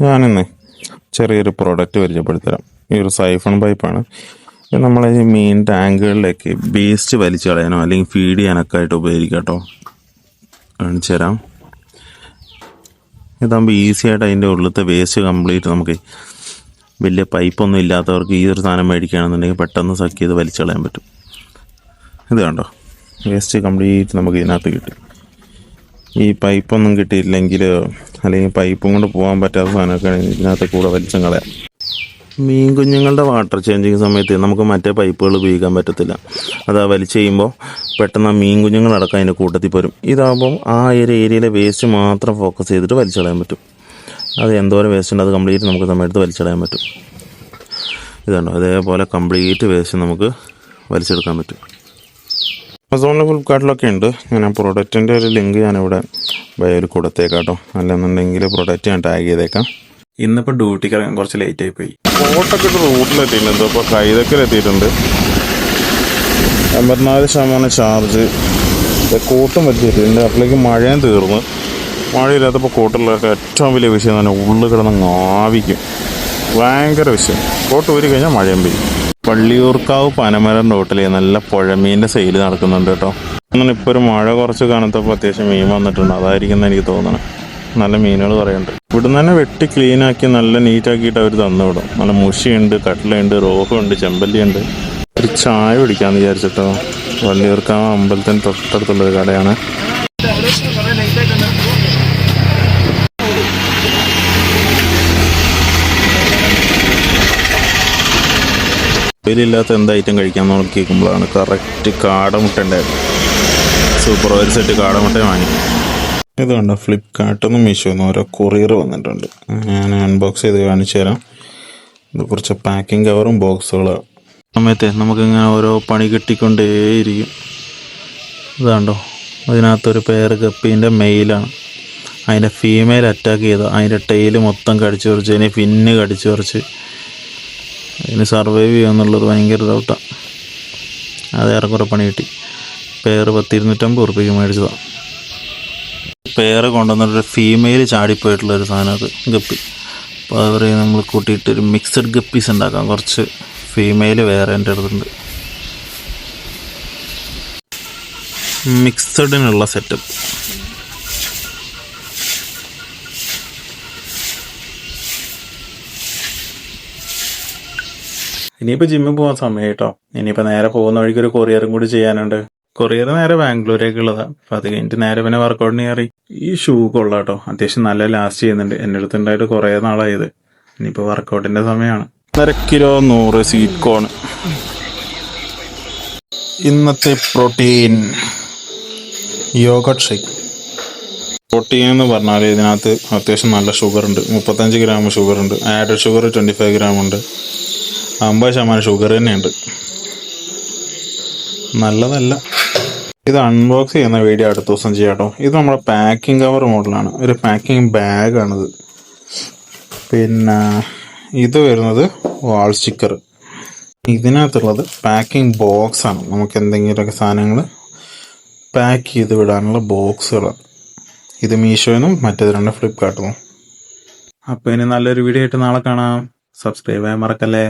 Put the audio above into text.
ഞാനിന്ന് ചെറിയൊരു പ്രൊഡക്റ്റ് പരിചയപ്പെടുത്തരാം. ഈ ഒരു സൈഫൺ പൈപ്പാണ്. ഇത് നമ്മളെ ഈ മീൻ ടാങ്കുകളിലേക്ക് വേസ്റ്റ് വലിച്ചു കളയാനോ അല്ലെങ്കിൽ ഫീഡ് ചെയ്യാനൊക്കെ ആയിട്ട് ഉപയോഗിക്കാം കേട്ടോ. കാണിച്ചു തരാം. ഇതാകുമ്പോൾ ഈസി ആയിട്ട് അതിൻ്റെ ഉള്ളിലത്തെ വേസ്റ്റ് കംപ്ലീറ്റ് നമുക്ക് വലിയ പൈപ്പൊന്നും ഇല്ലാത്തവർക്ക് ഈ ഒരു സാധനം മേടിക്കുകയാണെന്നുണ്ടെങ്കിൽ പെട്ടെന്ന് സക്ക് ചെയ്ത് വലിച്ചു കളയാൻ പറ്റും. ഇത് കണ്ടോ, വേസ്റ്റ് കംപ്ലീറ്റ് നമുക്ക് ഇതിനകത്ത് കിട്ടും. ഈ പൈപ്പൊന്നും കിട്ടിയില്ലെങ്കിൽ അല്ലെങ്കിൽ പൈപ്പും കൊണ്ട് പോകാൻ പറ്റാത്ത സാധനമൊക്കെ ഇതിനകത്ത് കൂടെ വലിച്ചും കളയാം. മീൻ കുഞ്ഞുങ്ങളുടെ വാട്ടർ ചേഞ്ചിങ് സമയത്ത് നമുക്ക് മറ്റേ പൈപ്പുകൾ ഉപയോഗിക്കാൻ പറ്റത്തില്ല. അത് വലിച്ചു ചെയ്യുമ്പോൾ പെട്ടെന്ന് ആ മീൻ കുഞ്ഞുങ്ങളടക്കം അതിൻ്റെ കൂട്ടത്തിൽ പോരും. ഇതാകുമ്പോൾ ആ ഒരു ഏരിയയിലെ വേസ്റ്റ് മാത്രം ഫോക്കസ് ചെയ്തിട്ട് വലിച്ചു കളയാൻ പറ്റും. അത് എന്തോരം വേസ്റ്റ് ഉണ്ട് അത് കംപ്ലീറ്റ് നമുക്ക് സമയത്ത് വലിച്ചു കളയാൻ പറ്റും. ഇതുണ്ടോ, അതേപോലെ കംപ്ലീറ്റ് വേസ്റ്റ് നമുക്ക് വലിച്ചെടുക്കാൻ പറ്റും. ആമസോണിലും ഫ്ലിപ്കാർട്ടിലൊക്കെ ഉണ്ട്. ഞാൻ ആ പ്രൊഡക്റ്റിൻ്റെ ഒരു ലിങ്ക് ഞാനിവിടെ ബയോയിൽ കൊടുത്തേക്കാം കേട്ടോ. അല്ലെന്നുണ്ടെങ്കിൽ പ്രൊഡക്റ്റ് ഞാൻ ടാഗ് ചെയ്തേക്കാം. ഇന്നിപ്പോൾ ഡ്യൂട്ടിക്ക് ഇറങ്ങാൻ കുറച്ച് ലേറ്റ് ആയിപ്പോയി. കോട്ടൊക്കെ ഇട്ട് റൂട്ടിലെത്തിയിട്ടുണ്ട്. എന്തോ ഇപ്പോൾ കൈതക്കലെത്തിയിട്ടുണ്ട്. 84% ചാർജ്. കോട്ടും വെച്ചിട്ടുണ്ട്. അപ്പോഴേക്ക് മഴയും തീർന്ന്. മഴയില്ലാത്തപ്പോൾ കോട്ടുള്ളതൊക്കെ ഏറ്റവും വലിയ വിഷയം തന്നെ ഉള്ളിൽ കിടന്ന് ആവിക്കും. ഭയങ്കര വിഷയം. കോട്ട് ഊരി കഴിഞ്ഞാൽ മഴയും പെയ്യും. വള്ളിയൂർക്കാവ് പനമരം റോട്ടിൽ നല്ല പുഴമീൻ്റെ സെയിൽ നടക്കുന്നുണ്ട് കേട്ടോ. അങ്ങനെ ഇപ്പോൾ ഒരു മഴ കുറച്ച് കാണത്തപ്പോൾ അത്യാവശ്യം മീൻ വന്നിട്ടുണ്ട്. അതായിരിക്കും എനിക്ക് തോന്നണം. നല്ല മീനുകൾ പറയുന്നുണ്ട്. ഇവിടുന്ന് തന്നെ വെട്ടി ക്ലീനാക്കി നല്ല നീറ്റാക്കിയിട്ട് അവർ തന്നു വിടും. നല്ല മുഷിയുണ്ട്, കട്ട്ലയുണ്ട്, റോഹുണ്ട്, ചെമ്പല്ലിയുണ്ട്. ഒരു ചായ പിടിക്കാമെന്ന് വിചാരിച്ചിട്ടോ. വള്ളിയൂർക്കാവ് അമ്പലത്തിന് തൊട്ടടുത്തുള്ളൊരു കടയാണ്. വെയിലില്ലാത്ത എന്ത് ഐറ്റം കഴിക്കാൻ നോക്കിക്കുമ്പോഴാണ് കറക്റ്റ് കാടമുട്ടൻ്റെ സൂപ്പർ ഒരു സെറ്റ് കാടമുട്ട വാങ്ങി. ഇത് കണ്ടോ, ഫ്ലിപ്കാർട്ടിൽ നിന്നും മീഷോയിൽ നിന്നും ഓരോ കൊറിയർ വന്നിട്ടുണ്ട്. ഞാൻ അൺബോക്സ് ചെയ്ത് കാണിച്ചു തരാം. ഇത് കുറച്ച് പാക്കിംഗ് കവറും ബോക്സുകളാണ്. സമയത്തെ നമുക്കിങ്ങനെ ഓരോ പണി കിട്ടിക്കൊണ്ടേയിരിക്കും. ഇതാണ്ടോ, അതിനകത്തൊരു പെയർ ഗപ്പീൻ്റെ മെയിലാണ്. അതിൻ്റെ ഫീമെയിൽ അറ്റാക്ക് ചെയ്ത അതിൻ്റെ ടെയിൽ മൊത്തം കടിച്ചു പറിച്ച്, അതിനെ ഫിന്ന് കടിച്ചു പറിച്ച് അതിന് സർവൈവ് ചെയ്യുമെന്നുള്ളത് ഭയങ്കര ഡൗട്ടാണ്. അത് ഏറെക്കുറെ പണി കിട്ടി. പെയർ 250 രൂപയ്ക്ക് മേടിച്ചതാണ്. പെയർ കൊണ്ടുവന്നിട്ടൊരു ഫീമെയിൽ ചാടിപ്പോയിട്ടുള്ളൊരു സാധനം അത് ഗപ്പി. അപ്പോൾ അത് പറയും നമ്മൾ കൂട്ടിയിട്ടൊരു മിക്സഡ് ഗപ്പീസ് ഉണ്ടാക്കാം. കുറച്ച് ഫീമെയിൽ വേറെ എൻ്റെ അടുത്തുണ്ട്. മിക്സഡിനുള്ള സെറ്റപ്പ്. ഇനിയിപ്പോൾ ജിമ്മിൽ പോകാൻ സമയം കേട്ടോ. ഇനിയിപ്പോൾ നേരെ പോകുന്ന വഴിക്ക് ഒരു കൊറിയറും കൂടി ചെയ്യാനുണ്ട്. കൊറിയർ നേരെ ബാംഗ്ലൂരേക്കുള്ളതാണ്. അപ്പോൾ അത് കഴിഞ്ഞിട്ട് നേരെ പിന്നെ വർക്കൗട്ടിന് കയറി. ഈ ഷൂ കൊള്ളാം കേട്ടോ, അത്യാവശ്യം നല്ല ലാസ്റ്റ് ചെയ്യുന്നുണ്ട്. എൻ്റെ അടുത്തുണ്ടായിട്ട് കുറേ നാളായത്. ഇനിയിപ്പോൾ വർക്കൗട്ടിൻ്റെ സമയമാണ്. 1.5 കിലോ 100 സ്വീറ്റ് കോൺ. ഇന്നത്തെ പ്രോട്ടീൻ യോഗട്ട് ഷേക്ക്. പ്രോട്ടീൻ എന്ന് പറഞ്ഞാൽ ഇതിനകത്ത് അത്യാവശ്യം നല്ല ഷുഗറുണ്ട്. 35 ഗ്രാം ഷുഗറുണ്ട്. ആഡഡ് ഷുഗർ 25 ഗ്രാം ഉണ്ട്. 50% ഷുഗർ തന്നെയുണ്ട്. നല്ലതല്ല. ഇത് അൺബോക്സ് ചെയ്യുന്ന വീഡിയോ അടുത്ത ദിവസം ചെയ്യാം കേട്ടോ. ഇത് നമ്മുടെ പാക്കിംഗ് കവർ മോഡലാണ്. ഒരു പാക്കിംഗ് ബാഗാണിത്. പിന്നെ ഇത് വരുന്നത് വാൾ സ്റ്റിക്കർ. ഇതിനകത്തുള്ളത് പാക്കിംഗ് ബോക്സാണ്. നമുക്ക് എന്തെങ്കിലുമൊക്കെ സാധനങ്ങൾ പാക്ക് ചെയ്ത് വിടാനുള്ള ബോക്സുകളാണ്. ഇത് മീഷോയിൽ നിന്നും മറ്റേത് 2 ഫ്ലിപ്കാർട്ടിൽ നിന്നും. അപ്പോൾ ഇനി നല്ലൊരു വീഡിയോ ആയിട്ട് നാളെ കാണാം. സബ്സ്ക്രൈബ് ചെയ്യാൻ മറക്കല്ലേ.